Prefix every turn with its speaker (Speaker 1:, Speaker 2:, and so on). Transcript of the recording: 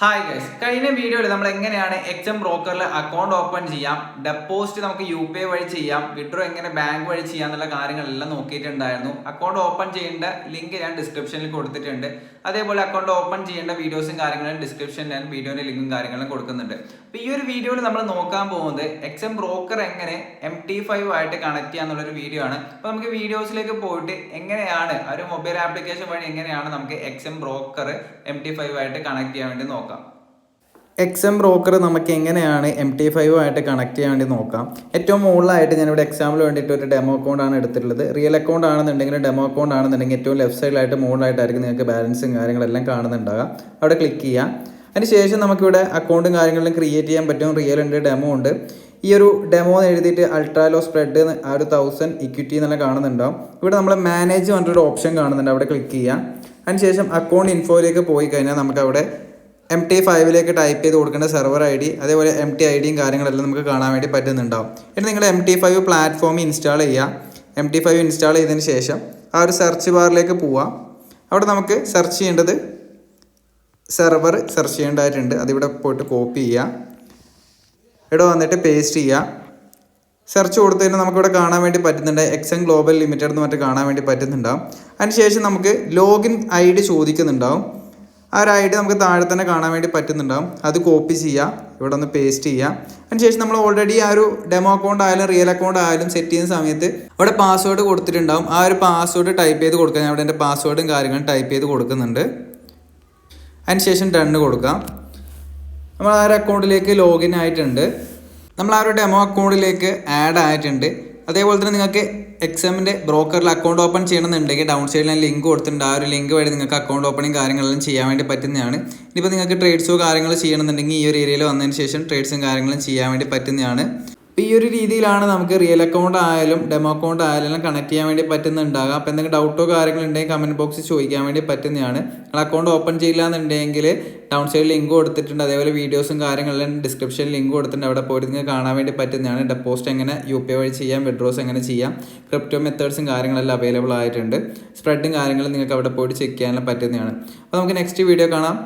Speaker 1: Hi guys, കഴിഞ്ഞ വീഡിയോയിൽ നമ്മൾ എങ്ങനെയാണ് എക്സം ബ്രോക്കറിൽ അക്കൗണ്ട് ഓപ്പൺ ചെയ്യാം, ഡെപ്പോസിറ്റ് നമുക്ക് UPI വഴി ചെയ്യാം, വിഡ്രോ എങ്ങനെ ബാങ്ക് വഴി ചെയ്യാം എന്നുള്ള കാര്യങ്ങളെല്ലാം നോക്കിയിട്ടുണ്ടായിരുന്നു. അക്കൗണ്ട് ഓപ്പൺ ചെയ്യേണ്ട ലിങ്ക് ഞാൻ ഡിസ്ക്രിപ്ഷനിൽ കൊടുത്തിട്ടുണ്ട്. അതേപോലെ അക്കൗണ്ട് ഓപ്പൺ ചെയ്യേണ്ട വീഡിയോസും കാര്യങ്ങളും ഡിസ്ക്രിപ്ഷനിൽ ഞാൻ വീഡിയോയുടെ ലിങ്കും കാര്യങ്ങളും കൊടുക്കുന്നുണ്ട്. അപ്പോൾ ഈ ഒരു വീഡിയോയിൽ നമ്മൾ നോക്കാൻ പോകുന്നത് എക്സം ബ്രോക്കർ എങ്ങനെ MT5 ആയിട്ട് കണക്ട് ചെയ്യുക എന്നുള്ളൊരു വീഡിയോ ആണ്. അപ്പോൾ നമുക്ക് വീഡിയോസിലേക്ക് പോയിട്ട് എങ്ങനെയാണ് ഒരു മൊബൈൽ ആപ്ലിക്കേഷൻ വഴി എങ്ങനെയാണ് നമുക്ക് എക്സം ബ്രോക്കർ MT5 ആയിട്ട് കണക്ട് ചെയ്യാൻ വേണ്ടി നോക്കാം.
Speaker 2: എക്സം ബ്രോക്കർ നമുക്ക് എങ്ങനെയാണ് MT5 ആയിട്ട് കണക്ട് ചെയ്യാൻ വേണ്ടി നോക്കാം. ഏറ്റവും മുകളിലായിട്ട് ഞാനിവിടെ എക്സാമ്പിൾ വേണ്ടിയിട്ട് ഒരു ഡെമോ അക്കൗണ്ട് ആണ് എടുത്തിട്ടുള്ളത്. റിയൽ അക്കൗണ്ട് ആണെന്നുണ്ടെങ്കിൽ ഡെമോ അക്കൗണ്ട് ആണെന്നുണ്ടെങ്കിൽ ഏറ്റവും ലെഫ്റ്റ് സൈഡിലായിട്ട് മുകളിലായിട്ടായിരിക്കും നിങ്ങൾക്ക് ബാലൻസും കാര്യങ്ങളെല്ലാം കാണുന്നുണ്ടാകുക. അവിടെ ക്ലിക്ക് ചെയ്യാം. അതിനുശേഷം നമുക്കിവിടെ അക്കൗണ്ടും കാര്യങ്ങളും ക്രിയേറ്റ് ചെയ്യാൻ പറ്റും. റിയൽ ഉണ്ട്, ഡെമോ ഉണ്ട്. ഈ ഒരു ഡെമോ എഴുതിയിട്ട് അൾട്രാലോ സ്പ്രെഡ് ആ ഒരു 1000 ഇക്വിറ്റി എന്നെല്ലാം കാണുന്നുണ്ടാവും. ഇവിടെ നമ്മൾ മാനേജ് പറഞ്ഞിട്ടൊരു ഓപ്ഷൻ കാണുന്നുണ്ട്, അവിടെ ക്ലിക്ക് ചെയ്യാം. അതിനുശേഷം അക്കൗണ്ട് ഇൻഫോയിലേക്ക് പോയി കഴിഞ്ഞാൽ നമുക്കവിടെ MT5ലേക്ക് ടൈപ്പ് ചെയ്ത് കൊടുക്കേണ്ട സെർവർ ID, അതേപോലെ MT IDയും കാര്യങ്ങളെല്ലാം നമുക്ക് കാണാൻ വേണ്ടി പറ്റുന്നുണ്ടാവും. ഇനി നിങ്ങൾ MT5 പ്ലാറ്റ്ഫോം ഇൻസ്റ്റാൾ ചെയ്യുക. MT5 ഇൻസ്റ്റാൾ ചെയ്തതിന് ശേഷം ആ ഒരു സെർച്ച് ബാറിലേക്ക് പോവാം. അവിടെ നമുക്ക് സെർച്ച് ചെയ്യേണ്ടത് സെർവർ സെർച്ച് ചെയ്യേണ്ടതായിട്ടുണ്ട്. അതിവിടെ പോയിട്ട് കോപ്പി ചെയ്യുക, ഇവിടെ വന്നിട്ട് പേസ്റ്റ് ചെയ്യുക. സെർച്ച് കൊടുത്തു കഴിഞ്ഞാൽ നമുക്കിവിടെ കാണാൻ വേണ്ടി പറ്റുന്നുണ്ട് എക്സം ഗ്ലോബൽ ലിമിറ്റഡ് എന്ന് പറഞ്ഞിട്ട് കാണാൻ വേണ്ടി പറ്റുന്നുണ്ടാവും. അതിനുശേഷം നമുക്ക് ലോഗിൻ ID ചോദിക്കുന്നുണ്ടാവും. ആ ഒരു ID നമുക്ക് താഴെ തന്നെ കാണാൻ വേണ്ടി പറ്റുന്നുണ്ടാവും. അത് കോപ്പി ചെയ്യുക, ഇവിടെ ഒന്ന് പേസ്റ്റ് ചെയ്യുക. അതിനുശേഷം നമ്മൾ ഓൾറെഡി ആ ഒരു ഡെമോ അക്കൗണ്ട് ആയാലും റിയൽ അക്കൗണ്ട് ആയാലും സെറ്റ് ചെയ്യുന്ന സമയത്ത് അവിടെ പാസ്വേഡ് കൊടുത്തിട്ടുണ്ടാവും. ആ ഒരു പാസ്വേഡ് ടൈപ്പ് ചെയ്ത് കൊടുക്കുക. ഞാൻ അവിടെ എൻ്റെ പാസ്വേഡും കാര്യങ്ങളും ടൈപ്പ് ചെയ്ത് കൊടുക്കുന്നുണ്ട്. അതിനുശേഷം ഡണ്ണ് കൊടുക്കാം. നമ്മൾ ആ ഒരു അക്കൗണ്ടിലേക്ക് ലോഗിൻ ആയിട്ടുണ്ട്. നമ്മൾ ആ ഒരു ഡെമോ അക്കൗണ്ടിലേക്ക് ആഡ് ആയിട്ടുണ്ട്. അതേപോലെ തന്നെ നിങ്ങൾക്ക് എക്സമിൻ്റെ ബ്രോക്കറിൽ അക്കൗണ്ട് ഓപ്പൺ ചെയ്യണമെന്നുണ്ടെങ്കിൽ ഡൗൺ സൈഡിൽ ഞാൻ ലിങ്ക് കൊടുത്തിട്ടുണ്ട്. ആ ഒരു ലിങ്ക് വഴി നിങ്ങൾക്ക് അക്കൗണ്ട് ഓപ്പണിങ് കാര്യങ്ങളെല്ലാം ചെയ്യാൻ വേണ്ടി പറ്റുന്നതാണ്. ഇനിയിപ്പോൾ നിങ്ങൾക്ക് ട്രേഡ്സോ കാര്യങ്ങൾ ചെയ്യണമെന്നുണ്ടെങ്കിൽ ഈ ഒരു ഏരിയയിൽ വന്നതിന് ശേഷം ട്രേഡ്സും കാര്യങ്ങളും ചെയ്യാൻ വേണ്ടി പറ്റുന്നതാണ്. അപ്പോൾ ഈ ഒരു രീതിയിലാണ് നമുക്ക് റിയൽ അക്കൗണ്ട് ആയാലും ഡെമോ അക്കൗണ്ട് ആയാലും കണക്ട് ചെയ്യാൻ വേണ്ടി പറ്റുന്നുണ്ടാകുക. അപ്പോൾ എന്തെങ്കിലും ഡൗട്ടോ കാര്യങ്ങളുണ്ടെങ്കിൽ കമൻറ്റ് ബോക്സിൽ ചോദിക്കാൻ വേണ്ടി പറ്റുന്നതാണ്. നിങ്ങൾ അക്കൗണ്ട് ഓപ്പൺ ചെയ്യില്ല എന്നുണ്ടെങ്കിൽ ഡൗൺ സൈഡിൽ ലിങ്ക് കൊടുത്തിട്ടുണ്ട്. അതേപോലെ വീഡിയോസും കാര്യങ്ങളെല്ലാം ഡിസ്ക്രിപ്ഷനിൽ ലിങ്ക് കൊടുത്തിട്ടുണ്ട്. അവിടെ പോയിട്ട് നിങ്ങൾക്ക് കാണാൻ വേണ്ടി പറ്റുന്നതാണ്. ഡെപ്പോസിറ്റ് എങ്ങനെ UPI വഴി ചെയ്യാം, വിഡ്രോസ് എങ്ങനെ ചെയ്യാം, ക്രിപ്റ്റോ മെത്തേഡ്സും കാര്യങ്ങളെല്ലാം അവൈലബിൾ ആയിട്ടുണ്ട്. സ്പ്രെഡും കാര്യങ്ങളും നിങ്ങൾക്ക് അവിടെ പോയിട്ട് ചെക്ക് ചെയ്യാനെല്ലാം പറ്റുന്നതാണ്. അപ്പോൾ നമുക്ക് നെക്സ്റ്റ് വീഡിയോ കാണാം.